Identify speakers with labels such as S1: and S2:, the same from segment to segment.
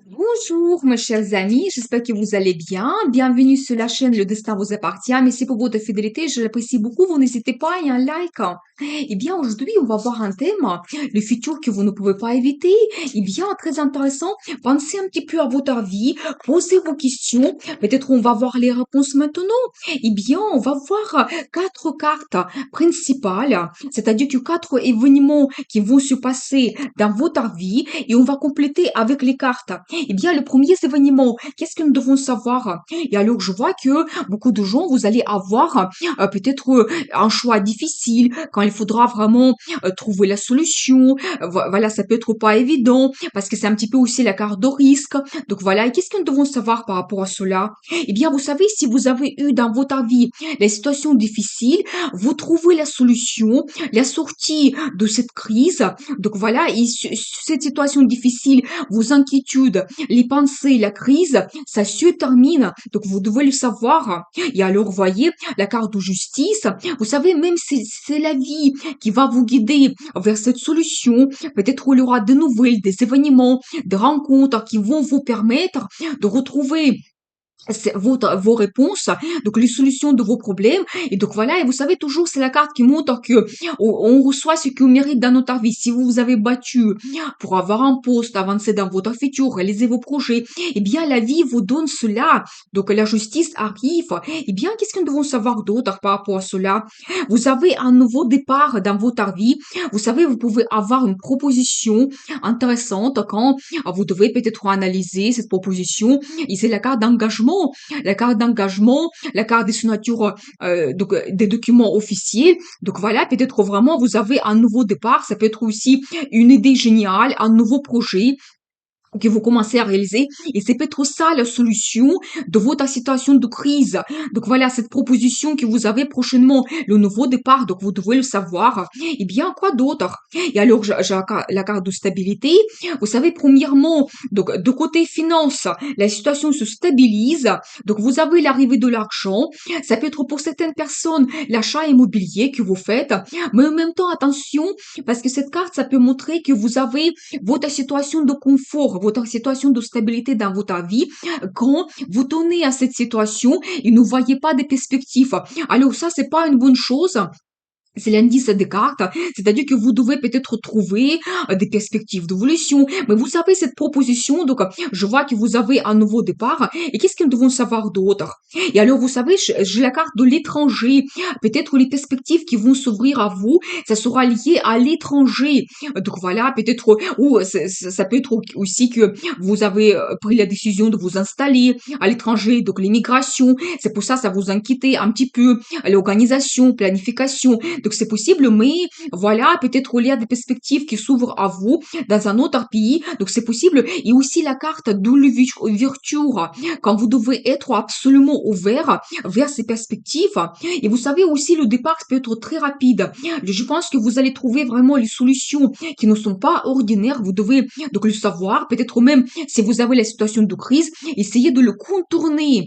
S1: Bonjour, mes chers amis, j'espère que vous allez bien. Bienvenue sur la chaîne Le Destin vous appartient. Merci pour votre fidélité, je l'apprécie beaucoup. Vous n'hésitez pas à un like. Eh bien, aujourd'hui, on va voir un thème, le futur que vous ne pouvez pas éviter. Eh bien, très intéressant. Pensez un petit peu à votre vie, posez vos questions. Peut-être on va voir les réponses maintenant. Eh bien, on va voir quatre cartes principales, c'est-à-dire que quatre événements qui vont se passer dans votre vie et on va compléter avec les cartes. Eh bien, le premier événement, qu'est-ce que nous devons savoir? Et alors, je vois que beaucoup de gens, vous allez avoir peut-être un choix difficile quand il faudra vraiment trouver la solution. Voilà, ça peut être pas évident parce que c'est un petit peu aussi la carte de risque. Donc voilà, et qu'est-ce que nous devons savoir par rapport à cela? Eh bien, vous savez, si vous avez eu dans votre vie les situations difficiles, vous trouvez la solution, la sortie de cette crise. Donc voilà, et cette situation difficile, vos inquiétudes, les pensées, la crise, ça se termine. Donc vous devez le savoir. Et alors, voyez, la carte de justice, vous savez, même si c'est la vie qui va vous guider vers cette solution, peut-être il y aura de nouvelles, des événements, des rencontres qui vont vous permettre de retrouver vos réponses, donc les solutions de vos problèmes. Et donc voilà, et vous savez toujours, c'est la carte qui montre que on reçoit ce qu'on mérite dans notre vie. Si vous vous avez battu pour avoir un poste, avancer dans votre futur, réaliser vos projets, eh bien la vie vous donne cela. Donc la justice arrive. Eh bien, qu'est-ce que nous devons savoir d'autre par rapport à cela? Vous avez un nouveau départ dans votre vie. Vous savez, vous pouvez avoir une proposition intéressante quand vous devez peut-être analyser cette proposition. Et c'est la carte d'engagement, la carte d'engagement, la carte des signatures, des documents officiels. Donc voilà, peut-être vraiment vous avez un nouveau départ. Ça peut être aussi une idée géniale, un nouveau projet que vous commencez à réaliser. Et c'est peut-être ça la solution de votre situation de crise. Donc voilà, cette proposition que vous avez prochainement, le nouveau départ, donc vous devez le savoir. Eh bien, quoi d'autre? Et alors, j'ai la carte de stabilité. Vous savez, premièrement, donc de côté finance, la situation se stabilise. Donc vous avez l'arrivée de l'argent. Ça peut être pour certaines personnes l'achat immobilier que vous faites. Mais en même temps, attention, parce que cette carte, ça peut montrer que vous avez votre situation de confort, votre situation de stabilité dans votre vie, quand vous tenez à cette situation et ne voyez pas de perspectives. Alors ça, c'est pas une bonne chose. C'est l'indice des cartes, c'est-à-dire que vous devez peut-être trouver des perspectives d'évolution. Mais vous savez, cette proposition, donc je vois que vous avez un nouveau départ. Et qu'est-ce que nous devons savoir d'autre? Et alors, vous savez, j'ai la carte de l'étranger. Peut-être les perspectives qui vont s'ouvrir à vous, ça sera lié à l'étranger. Donc voilà, peut-être, ou ça peut être aussi que vous avez pris la décision de vous installer à l'étranger, donc l'immigration. C'est pour ça, ça vous inquiétait un petit peu, l'organisation, planification. Donc c'est possible, mais voilà, peut-être il y a des perspectives qui s'ouvrent à vous dans un autre pays. Donc c'est possible. Et aussi la carte de l'ouverture, quand vous devez être absolument ouvert vers ces perspectives. Et vous savez aussi, le départ peut être très rapide. Je pense que vous allez trouver vraiment les solutions qui ne sont pas ordinaires. Vous devez donc le savoir. Peut-être même, si vous avez la situation de crise, essayez de le contourner.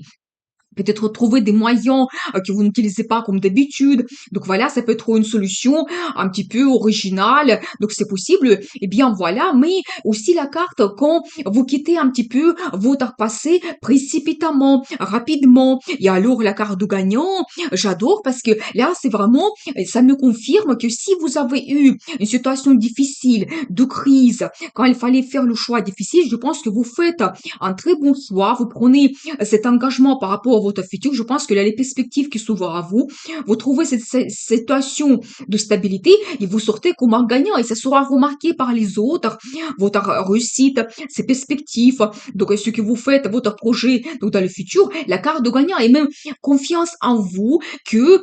S1: Peut-être trouver des moyens que vous n'utilisez pas comme d'habitude. Donc voilà, ça peut être une solution un petit peu originale. Donc c'est possible. Eh bien voilà, mais aussi la carte quand vous quittez un petit peu votre passé précipitamment, rapidement. Et alors la carte de gagnant, j'adore parce que là c'est vraiment, ça me confirme que si vous avez eu une situation difficile, de crise, quand il fallait faire le choix difficile, je pense que vous faites un très bon choix. Vous prenez cet engagement par rapport à votre futur, je pense que là, les perspectives qui s'ouvrent à vous, vous trouvez cette situation de stabilité et vous sortez comme un gagnant et ça sera remarqué par les autres, votre réussite, ces perspectives, donc ce que vous faites, votre projet, donc dans le futur, la carte de gagnant et même confiance en vous que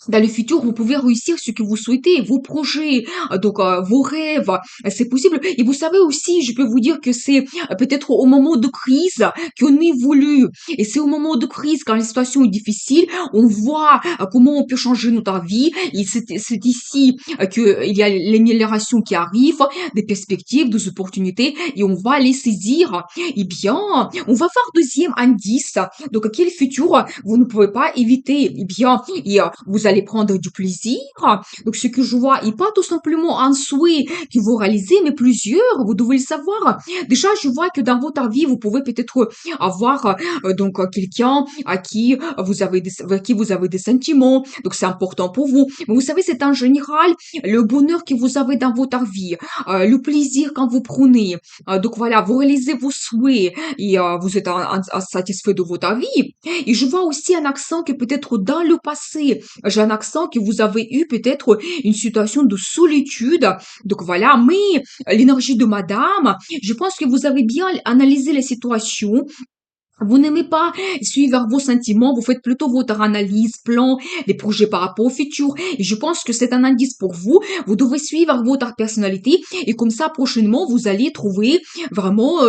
S1: dans le futur, vous pouvez réussir ce que vous souhaitez, vos projets, vos rêves, c'est possible. Et vous savez aussi, je peux vous dire que c'est peut-être au moment de crise qu'on évolue. Et c'est au moment de crise, quand la situation est difficile, on voit comment on peut changer notre vie. Et c'est ici qu'il y a l'amélioration qui arrive, des perspectives, des opportunités, et on va les saisir. Eh bien, on va voir deuxième indice. Donc, quel futur vous ne pouvez pas éviter? Eh bien, et, vous allez allez prendre du plaisir. Donc, ce que je vois, et pas tout simplement un souhait que vous réalisez, mais plusieurs, vous devez le savoir. Déjà, je vois que dans votre vie, vous pouvez peut-être avoir quelqu'un à qui vous avez des sentiments. Donc, c'est important pour vous. Mais vous savez, c'est en général le bonheur que vous avez dans votre vie, le plaisir quand vous prenez. Donc voilà, vous réalisez vos souhaits et vous êtes satisfait de votre vie. Et je vois aussi un accent que peut-être dans le passé, j'ai un accent que vous avez eu peut-être une situation de solitude. Donc voilà, mais l'énergie de madame, je pense que vous avez bien analysé les situations, vous n'aimez pas suivre vos sentiments, vous faites plutôt votre analyse, plan, les projets par rapport au futur. Et je pense que c'est un indice pour vous. Vous devez suivre votre personnalité et comme ça, prochainement, vous allez trouver vraiment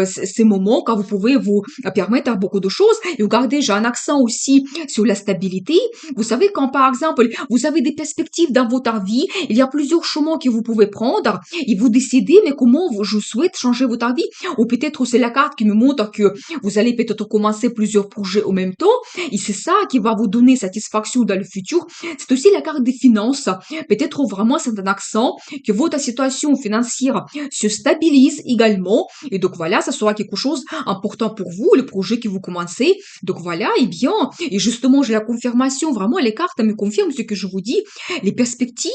S1: ces moments quand vous pouvez vous permettre beaucoup de choses. Et regardez, j'ai un accent aussi sur la stabilité. Vous savez, quand par exemple, vous avez des perspectives dans votre vie, il y a plusieurs chemins que vous pouvez prendre et vous décidez, mais comment je souhaite changer votre vie. Ou peut-être c'est la carte qui me montre que vous allez peut-être commencer plusieurs projets en même temps et c'est ça qui va vous donner satisfaction dans le futur. C'est aussi la carte des finances. Peut-être vraiment c'est un accent que votre situation financière se stabilise également et donc voilà, ça sera quelque chose important pour vous, le projet que vous commencez. Donc voilà, et bien, et justement, j'ai la confirmation, vraiment, les cartes me confirment ce que je vous dis, les perspectives,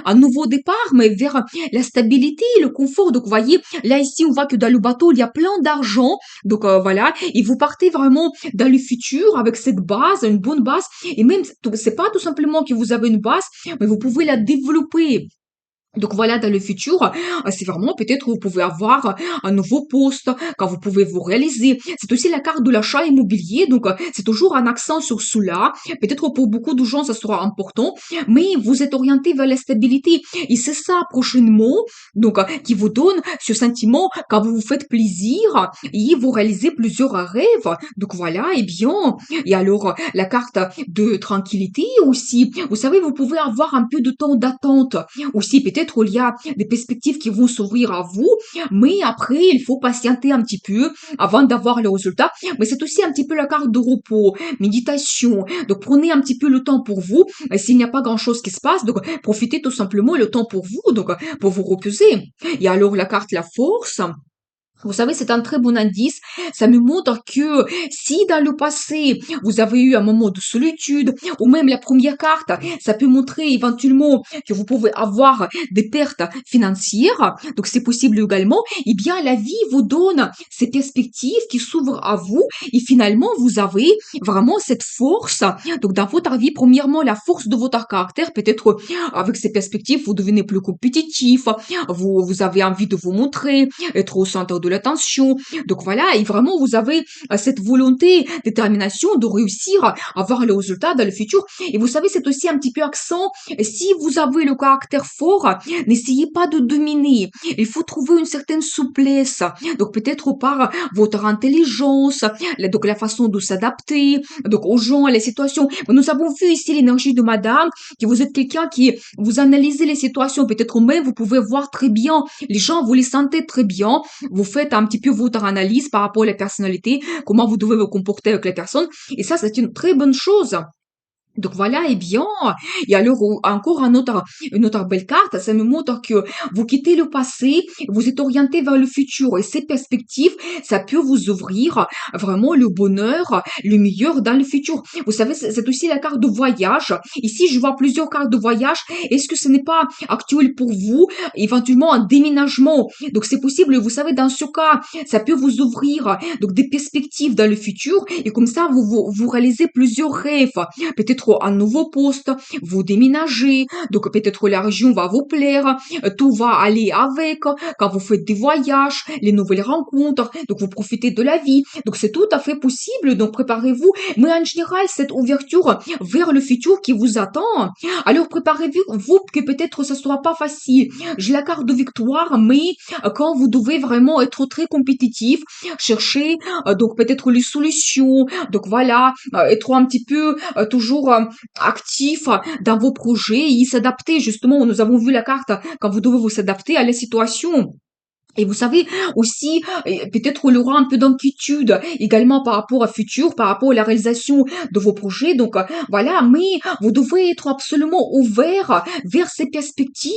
S1: un nouveau départ, mais vers la stabilité, le confort. Donc, vous voyez, là, ici, on voit que dans le bateau, il y a plein d'argent. Donc, voilà, et vous partez vraiment dans le futur avec cette base, une bonne base. Et même, c'est pas tout simplement que vous avez une base, mais vous pouvez la développer. Donc voilà, dans le futur, c'est vraiment peut-être vous pouvez avoir un nouveau poste, quand vous pouvez vous réaliser. C'est aussi la carte de l'achat immobilier, donc c'est toujours un accent sur cela. Peut-être pour beaucoup de gens, ça sera important, mais vous êtes orienté vers la stabilité. Et c'est ça, prochainement, donc qui vous donne ce sentiment quand vous vous faites plaisir et vous réalisez plusieurs rêves. Donc voilà, et bien, et alors la carte de tranquillité aussi. Vous savez, vous pouvez avoir un peu de temps d'attente aussi, peut-être il y a des perspectives qui vont s'ouvrir à vous, mais après, il faut patienter un petit peu avant d'avoir les résultats. Mais c'est aussi un petit peu la carte de repos, méditation. Donc, prenez un petit peu le temps pour vous. S'il n'y a pas grand-chose qui se passe, donc profitez tout simplement le temps pour vous, donc pour vous reposer. Et alors, la carte la force. Vous savez, c'est un très bon indice. Ça me montre que si dans le passé, vous avez eu un moment de solitude, ou même la première carte, ça peut montrer éventuellement que vous pouvez avoir des pertes financières. Donc, c'est possible également. Eh bien, la vie vous donne ces perspectives qui s'ouvrent à vous. Et finalement, vous avez vraiment cette force. Donc, dans votre vie, premièrement, la force de votre caractère, peut-être avec ces perspectives, vous devenez plus compétitif. Vous avez envie de vous montrer, être au centre de l'attention. Donc voilà, et vraiment, vous avez cette volonté, détermination de réussir à avoir le résultat dans le futur. Et vous savez, c'est aussi un petit peu accent. Si vous avez le caractère fort, n'essayez pas de dominer. Il faut trouver une certaine souplesse. Donc peut-être par votre intelligence, donc la façon de s'adapter, donc aux gens, à les situations. Nous avons vu ici l'énergie de madame, que vous êtes quelqu'un qui, vous analysez les situations, peut-être même vous pouvez voir très bien les gens, vous les sentez très bien, vous faites un petit peu votre analyse par rapport à la personnalité, comment vous devez vous comporter avec les personnes, et ça, c'est une très bonne chose. Donc voilà, et bien, et alors encore une autre belle carte, ça me montre que vous quittez le passé, vous êtes orienté vers le futur, et ces perspectives, ça peut vous ouvrir vraiment le bonheur, le meilleur dans le futur. Vous savez, c'est aussi la carte de voyage. Ici, je vois plusieurs cartes de voyage. Est-ce que ce n'est pas actuel pour vous, éventuellement un déménagement? Donc c'est possible, vous savez, dans ce cas, ça peut vous ouvrir donc des perspectives dans le futur, et comme ça, vous réalisez plusieurs rêves. Peut-être un nouveau poste, vous déménagez, donc peut-être la région va vous plaire, tout va aller avec, quand vous faites des voyages, les nouvelles rencontres, donc vous profitez de la vie, donc c'est tout à fait possible, donc préparez-vous, mais en général, cette ouverture vers le futur qui vous attend, alors préparez-vous que peut-être ça sera pas facile, j'ai la carte de victoire, mais quand vous devez vraiment être très compétitif, chercher donc peut-être les solutions, donc voilà, être un petit peu toujours actif dans vos projets et s'adapter justement. Nous avons vu la carte quand vous devez vous adapter à la situation. Et vous savez aussi, peut-être il y aura un peu d'inquiétude également par rapport au futur, par rapport à la réalisation de vos projets. Donc voilà, mais vous devez être absolument ouvert vers ces perspectives.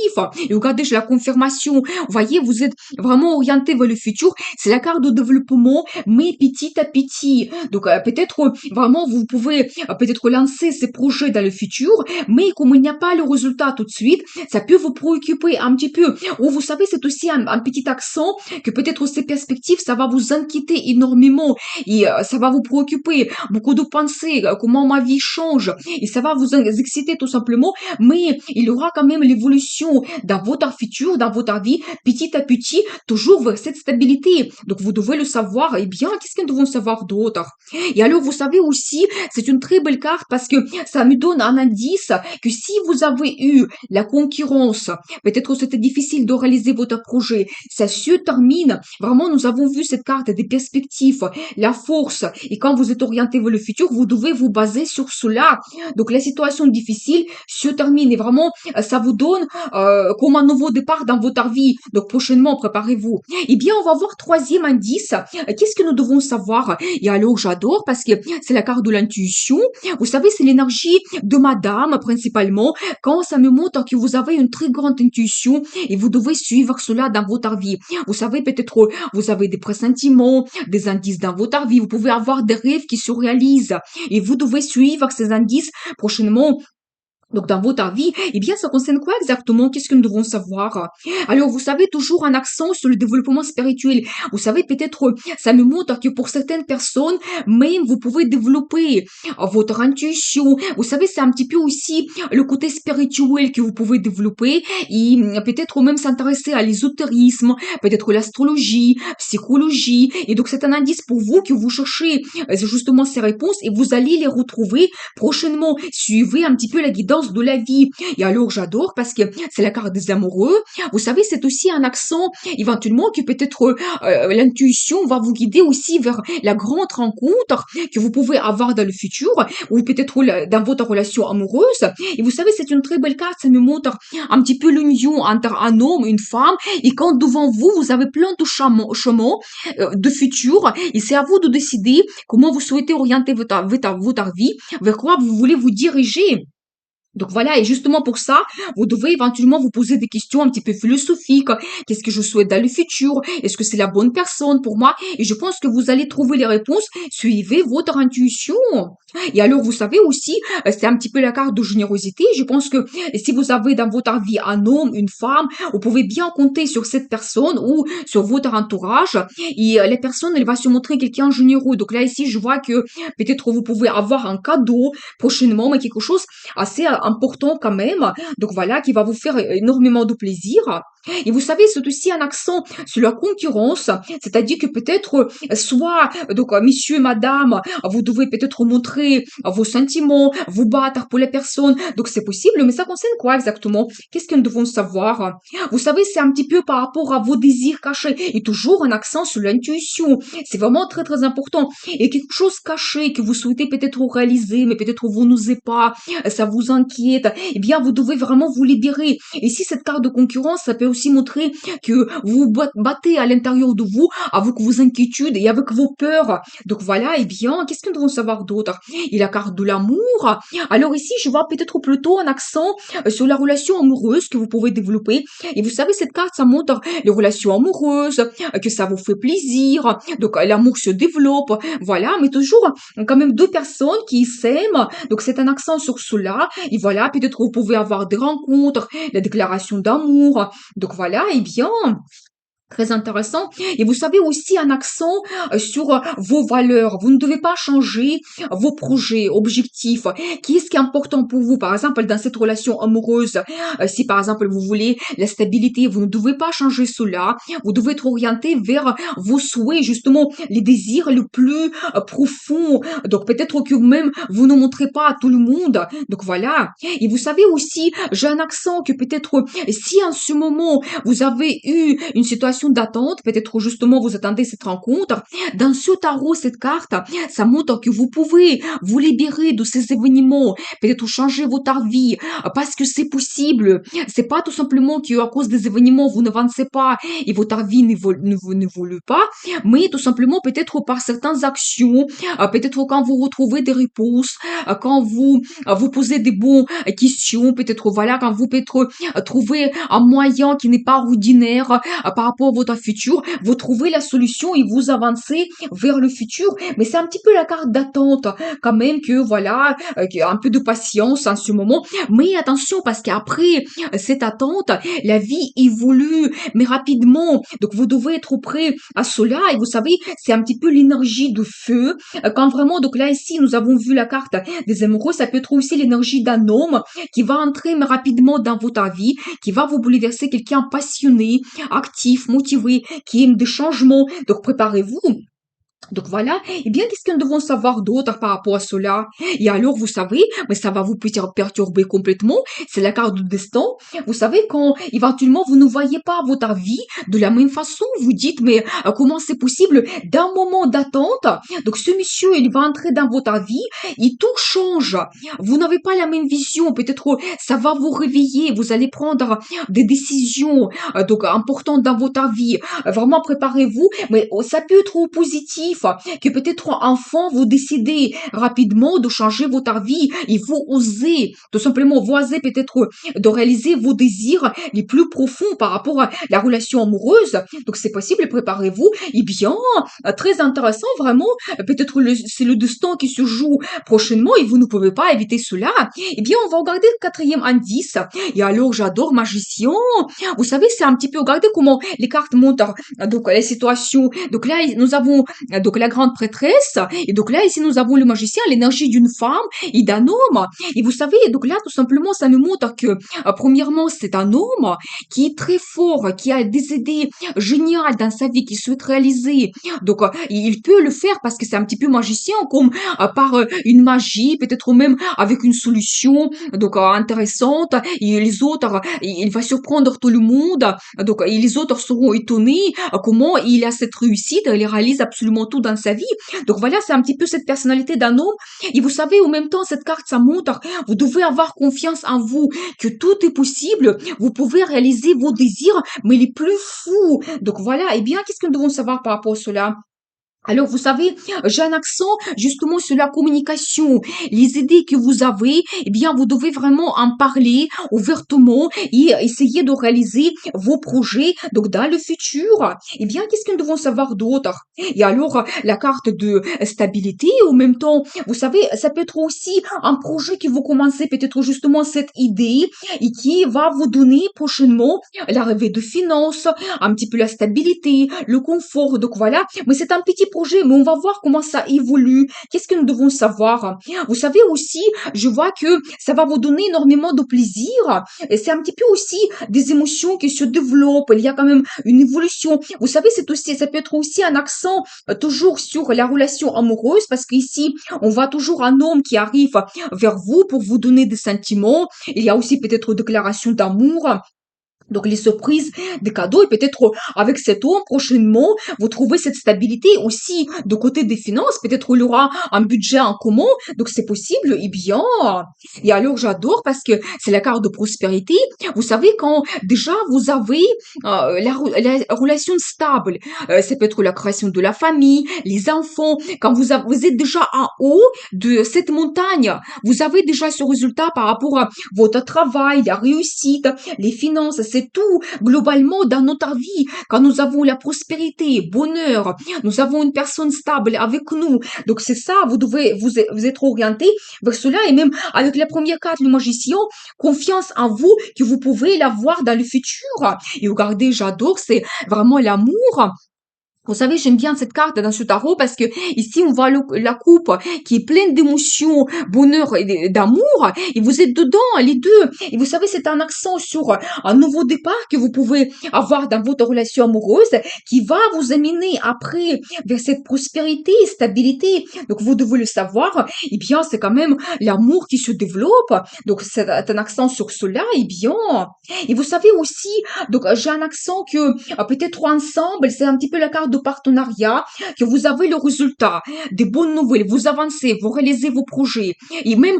S1: Et regardez, j'ai la confirmation. Vous voyez, vous êtes vraiment orienté vers le futur. C'est la carte de développement, mais petit à petit. Donc peut-être vraiment vous pouvez peut-être lancer ces projets dans le futur, mais comme il n'y a pas le résultat tout de suite, ça peut vous préoccuper un petit peu. Ou vous savez, c'est aussi un petit accent que peut-être ces perspectives, ça va vous inquiéter énormément et ça va vous préoccuper. Beaucoup de pensées, comment ma vie change et ça va vous exciter tout simplement. Mais il y aura quand même l'évolution dans votre futur, dans votre vie, petit à petit, toujours vers cette stabilité. Donc vous devez le savoir. Eh bien, qu'est-ce que nous devons savoir d'autre? Et alors, vous savez aussi, c'est une très belle carte parce que ça me donne un indice que si vous avez eu la concurrence, peut-être que c'était difficile de réaliser votre projet. Ça se termine. Vraiment, nous avons vu cette carte des perspectives, la force. Et quand vous êtes orienté vers le futur, vous devez vous baser sur cela. Donc, la situation difficile se termine et vraiment, ça vous donne comme un nouveau départ dans votre vie. Donc, prochainement, préparez-vous. Eh bien, on va voir troisième indice. Qu'est-ce que nous devons savoir? Et alors, j'adore parce que c'est la carte de l'intuition. Vous savez, c'est l'énergie de madame, principalement, quand ça me montre que vous avez une très grande intuition et vous devez suivre cela dans votre vie. Vous savez, peut-être, vous avez des pressentiments, des indices dans votre vie. Vous pouvez avoir des rêves qui se réalisent et vous devez suivre ces indices prochainement. Donc, dans votre vie, eh bien, ça concerne quoi exactement? Qu'est-ce que nous devons savoir? Alors, vous savez, toujours un accent sur le développement spirituel. Vous savez, peut-être, ça me montre que pour certaines personnes, même, vous pouvez développer votre intuition. Vous savez, c'est un petit peu aussi le côté spirituel que vous pouvez développer et peut-être même s'intéresser à l'ésotérisme, peut-être l'astrologie, psychologie. Et donc, c'est un indice pour vous que vous cherchez justement ces réponses et vous allez les retrouver prochainement. Suivez un petit peu la guidance de la vie. Et alors, j'adore parce que c'est la carte des amoureux. Vous savez, c'est aussi un accent, éventuellement, que peut-être l'intuition va vous guider aussi vers la grande rencontre que vous pouvez avoir dans le futur ou peut-être dans votre relation amoureuse. Et vous savez, c'est une très belle carte. Ça me montre un petit peu l'union entre un homme et une femme. Et quand devant vous, vous avez plein de chemins de futur. Et c'est à vous de décider comment vous souhaitez orienter votre vie, vers quoi vous voulez vous diriger. Donc voilà, et justement pour ça, vous devez éventuellement vous poser des questions un petit peu philosophiques. Qu'est-ce que je souhaite dans le futur? Est-ce que c'est la bonne personne pour moi? Et je pense que vous allez trouver les réponses. Suivez votre intuition. Et alors, vous savez aussi, c'est un petit peu la carte de générosité. Je pense que si vous avez dans votre vie un homme, une femme, vous pouvez bien compter sur cette personne ou sur votre entourage. Et la personne, elle va se montrer quelqu'un généreux. Donc là, ici, je vois que peut-être vous pouvez avoir un cadeau prochainement, mais quelque chose assez important quand même. Donc voilà, qui va vous faire énormément de plaisir. Et vous savez, c'est aussi un accent sur la concurrence, c'est-à-dire que peut-être, soit, donc, messieurs, madame, vous devez peut-être montrer vos sentiments, vous battre pour les personnes, donc c'est possible, mais ça concerne quoi exactement? Qu'est-ce que nous devons savoir? Vous savez, c'est un petit peu par rapport à vos désirs cachés, et toujours un accent sur l'intuition, c'est vraiment très très important, et quelque chose caché que vous souhaitez peut-être réaliser, mais peut-être vous n'osez pas, ça vous inquiète, eh bien, vous devez vraiment vous libérer, et si cette carte de concurrence, ça peut aussi montrer que vous battez à l'intérieur de vous avec vos inquiétudes et avec vos peurs. Donc voilà, eh bien, qu'est-ce que nous devons savoir d'autre? Et la carte de l'amour. Alors ici, je vois peut-être plutôt un accent sur la relation amoureuse que vous pouvez développer. Et vous savez, cette carte, ça montre les relations amoureuses, que ça vous fait plaisir. Donc l'amour se développe. Voilà, mais toujours quand même deux personnes qui s'aiment. Donc c'est un accent sur cela. Et voilà, peut-être vous pouvez avoir des rencontres, la déclaration d'amour. Donc voilà, eh bien, très intéressant. Et vous savez aussi un accent sur vos valeurs. Vous ne devez pas changer vos projets, objectifs. Qu'est-ce qui est important pour vous? Par exemple, dans cette relation amoureuse, si par exemple vous voulez la stabilité, vous ne devez pas changer cela. Vous devez être orienté vers vos souhaits, justement, les désirs les plus profonds. Donc peut-être que même vous ne montrez pas à tout le monde. Donc voilà. Et vous savez aussi, j'ai un accent que peut-être si en ce moment vous avez eu une situation situation d'attente, peut-être justement vous attendez cette rencontre. Dans ce tarot, cette carte, ça montre que vous pouvez vous libérer de ces événements, peut-être changer votre vie, parce que c'est possible. C'est pas tout simplement qu'à cause des événements, vous n'avancez pas et votre vie n'évolue pas, mais tout simplement peut-être par certaines actions, peut-être quand vous retrouvez des réponses, quand vous posez des bonnes questions, peut-être voilà, quand vous peut-être trouvez un moyen qui n'est pas ordinaire par rapport à votre futur, vous trouvez la solution et vous avancez vers le futur. Mais c'est un petit peu la carte d'attente quand même que voilà, un peu de patience en ce moment. Mais attention parce qu'après cette attente, la vie évolue, mais rapidement. Donc vous devez être prêt à cela. Et vous savez, c'est un petit peu l'énergie de feu. Quand vraiment, donc là ici, nous avons vu la carte des amoureux, ça peut être aussi l'énergie d'un homme qui va entrer mais rapidement dans votre vie, qui va vous bouleverser, quelqu'un passionné, actif, motivé, qui aime des changements. Donc préparez-vous. Donc voilà, eh bien, qu'est-ce que nous devons savoir d'autre par rapport à cela? Et alors, vous savez, mais ça va vous perturber complètement, c'est la carte du destin. Vous savez, quand éventuellement vous ne voyez pas votre vie de la même façon, vous dites, mais comment c'est possible d'un moment d'attente? Donc ce monsieur, il va entrer dans votre vie et tout change. Vous n'avez pas la même vision, peut-être ça va vous réveiller, vous allez prendre des décisions donc importantes dans votre vie. Vraiment, préparez-vous, mais ça peut être positif, que peut-être enfant, vous décidez rapidement de changer votre vie et vous osez, tout simplement, vous osez peut-être de réaliser vos désirs les plus profonds par rapport à la relation amoureuse. Donc c'est possible, préparez-vous. Eh bien, très intéressant, vraiment, peut-être c'est le destin qui se joue prochainement et vous ne pouvez pas éviter cela. Eh bien, on va regarder le quatrième indice. Et alors, j'adore magicien. Vous savez, c'est un petit peu, regardez comment les cartes montrent donc les situations. Donc là, nous avons donc la grande prêtresse. Et donc là, ici, nous avons le magicien, l'énergie d'une femme et d'un homme. Et vous savez, donc là, tout simplement, ça nous montre que, premièrement, c'est un homme qui est très fort, qui a des idées géniales dans sa vie, qui souhaite réaliser. Donc, il peut le faire parce que c'est un petit peu magicien, comme par une magie, peut-être même avec une solution donc intéressante. Et les autres, il va surprendre tout le monde. Donc, et les autres seront étonnés comment il a cette réussite, il réalise absolument tout dans sa vie. Donc voilà, c'est un petit peu cette personnalité d'un homme. Et vous savez, en même temps, cette carte, ça montre, vous devez avoir confiance en vous, que tout est possible. Vous pouvez réaliser vos désirs, mais les plus fous. Donc voilà, eh bien, qu'est-ce que nous devons savoir par rapport à cela? Alors, vous savez, j'ai un accent justement sur la communication. Les idées que vous avez, eh bien, vous devez vraiment en parler ouvertement et essayer de réaliser vos projets. Donc, dans le futur, eh bien, qu'est-ce que nous devons savoir d'autre? Et alors, la carte de stabilité, en même temps, vous savez, ça peut être aussi un projet que vous commencez, peut-être justement cette idée et qui va vous donner prochainement l'arrivée de finances, un petit peu la stabilité, le confort. Donc, voilà. Mais c'est un petit projet, mais on va voir comment ça évolue. Qu'est-ce que nous devons savoir? Vous savez aussi, je vois que ça va vous donner énormément de plaisir. Et c'est un petit peu aussi des émotions qui se développent. Il y a quand même une évolution. Vous savez, c'est aussi, ça peut être aussi un accent toujours sur la relation amoureuse parce qu'ici, on voit toujours un homme qui arrive vers vous pour vous donner des sentiments. Il y a aussi peut-être une déclaration d'amour. Donc les surprises, des cadeaux et peut-être avec cet homme prochainement, vous trouvez cette stabilité aussi de côté des finances. Peut-être il y aura un budget en commun, donc c'est possible. Eh bien, et alors j'adore parce que c'est la carte de prospérité. Vous savez quand déjà vous avez la relation stable, c'est peut-être la création de la famille, les enfants. Quand vous êtes déjà en haut de cette montagne, vous avez déjà ce résultat par rapport à votre travail, la réussite, les finances, c'est tout globalement dans notre vie. Quand nous avons la prospérité, bonheur, nous avons une personne stable avec nous. Donc c'est ça, vous devez vous être orienté vers cela et même avec la première carte, le magicien, confiance en vous que vous pouvez l'avoir dans le futur. Et regardez, j'adore, c'est vraiment l'amour. Vous savez, j'aime bien cette carte dans ce tarot parce que ici, on voit la coupe qui est pleine d'émotions, bonheur et d'amour, et vous êtes dedans, les deux. Et vous savez, c'est un accent sur un nouveau départ que vous pouvez avoir dans votre relation amoureuse qui va vous amener après vers cette prospérité et stabilité. Donc, vous devez le savoir. Eh bien, c'est quand même l'amour qui se développe. Donc, c'est un accent sur cela. Eh bien, et vous savez aussi, donc, j'ai un accent que peut-être ensemble, c'est un petit peu la carte de partenariat, que vous avez le résultat, des bonnes nouvelles, vous avancez, vous réalisez vos projets, et même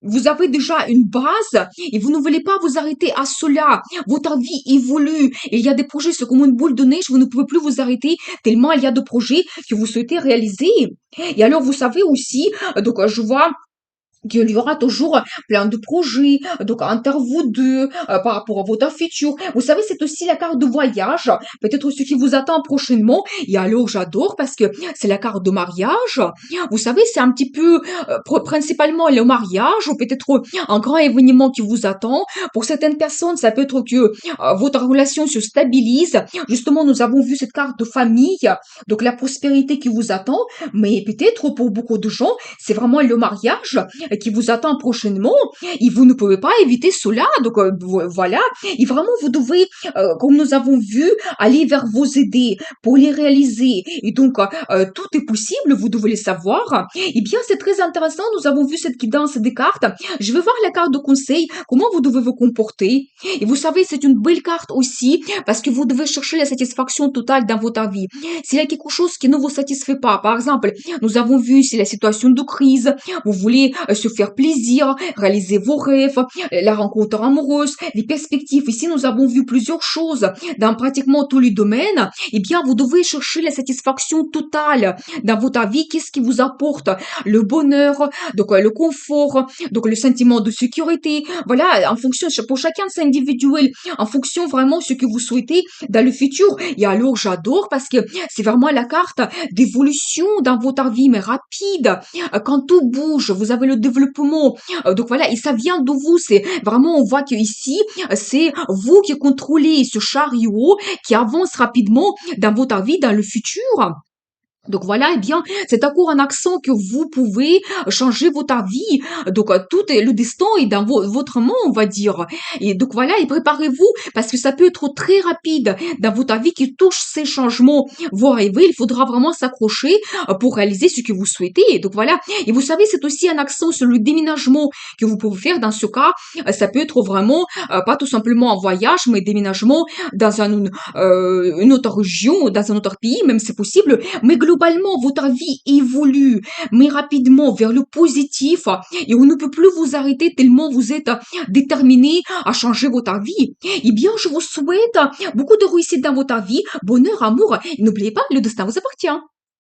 S1: vous avez déjà une base, et vous ne voulez pas vous arrêter à cela. Votre vie évolue, il y a des projets, c'est comme une boule de neige, vous ne pouvez plus vous arrêter tellement il y a de projets que vous souhaitez réaliser. Et alors, vous savez aussi, donc je vois qu'il y aura toujours plein de projets, donc entre vous deux, par rapport à votre futur. Vous savez, c'est aussi la carte de voyage, peut-être ce qui vous attend prochainement. Et alors, j'adore parce que c'est la carte de mariage. Vous savez, c'est un petit peu, principalement le mariage, ou peut-être un grand événement qui vous attend. Pour certaines personnes, ça peut être que votre relation se stabilise. Justement, nous avons vu cette carte de famille, donc la prospérité qui vous attend. Mais peut-être pour beaucoup de gens, c'est vraiment le mariage qui vous attend prochainement et vous ne pouvez pas éviter cela. Donc voilà, et vraiment vous devez, comme nous avons vu, aller vers vos idées pour les réaliser. Et donc tout est possible, vous devez le savoir. Eh bien, c'est très intéressant. Nous avons vu cette guidance des cartes. Je vais voir la carte de conseil, comment vous devez vous comporter. Et vous savez, c'est une belle carte aussi parce que vous devez chercher la satisfaction totale dans votre vie. S'il y a quelque chose qui ne vous satisfait pas, par exemple, nous avons vu si la situation de crise, vous voulez se faire plaisir, réaliser vos rêves, la rencontre amoureuse, les perspectives. Ici, nous avons vu plusieurs choses dans pratiquement tous les domaines. Eh bien, vous devez chercher la satisfaction totale dans votre vie. Qu'est-ce qui vous apporte le bonheur, donc le confort, donc le sentiment de sécurité. Voilà, en fonction, pour chacun c'est individuel, en fonction vraiment ce que vous souhaitez dans le futur. Et alors, j'adore parce que c'est vraiment la carte d'évolution dans votre vie, mais rapide. Quand tout bouge, vous avez le développement. Donc voilà, et ça vient de vous. C'est vraiment, on voit que ici, c'est vous qui contrôlez ce chariot qui avance rapidement dans votre vie, dans le futur. Donc voilà, eh bien, c'est encore un accent que vous pouvez changer votre vie. Donc tout est, le destin est dans votre main, on va dire. Et donc voilà, et préparez-vous parce que ça peut être très rapide dans votre vie qui touche ces changements vont arriver. Il faudra vraiment s'accrocher pour réaliser ce que vous souhaitez. Et donc voilà. Et vous savez, c'est aussi un accent sur le déménagement que vous pouvez faire. Dans ce cas, ça peut être vraiment pas tout simplement un voyage, mais déménagement dans une autre région, dans un autre pays, même c'est possible. Mais globalement, votre vie évolue, mais rapidement vers le positif et on ne peut plus vous arrêter tellement vous êtes déterminé à changer votre vie. Eh bien, je vous souhaite beaucoup de réussite dans votre vie, bonheur, amour. Et n'oubliez pas, le destin vous appartient.